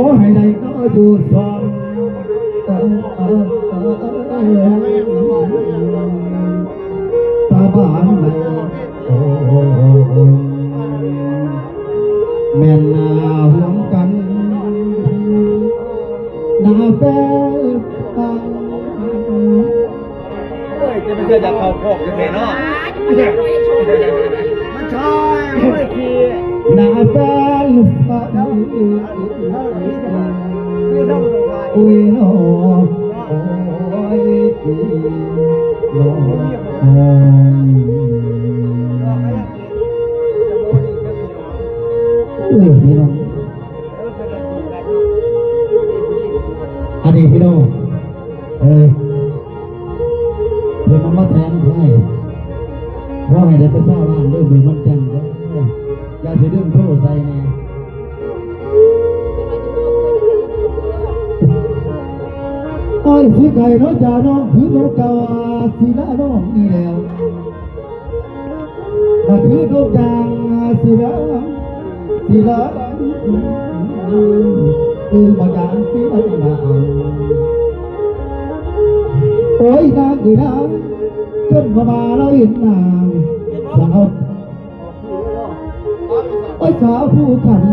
อให้ได้ก็อยู่สองตาบ้านไหนโอ้แม่นาห่วงกันนาแฟฟังจะไม่เชื่อจะเข้าพอกจะแม่เนาะมันชอยไม่ขี้นาแฟฟังอุ้ยน้องโอ้ยน้องอุ้ยพี่น้องอันนี้พี่น้องเฮ้ยเพื่อนมาแทนใช่ว่าให้ได้ไปเศร้าร้านด้วยมือมันจังก็อย่าถือเรื่องโทษใส่แน่โอ้ยสิไก่น้องจ่าน้องถือโลกาวาสิละน้องนี่แล้วถ้าถือโลกางสิละประกาศสิละนางโอ้ยนางคือนางจนมาแล้วเห็นนางสาวโอ้ยสาวผู้ขัน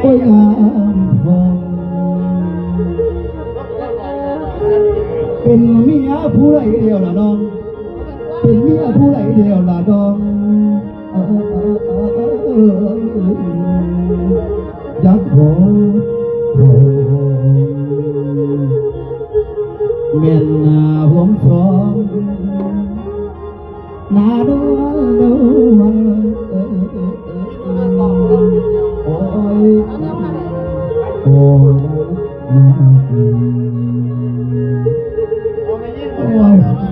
โอ้ยงามฟองเป็นเมียผู้ไรเดียวละน้องเป็นเมียผู้ไรเดียวละน้องอยากขอเมียนนาหวงสองนาดวนโอ้ยโอ้ยนาโอ้ย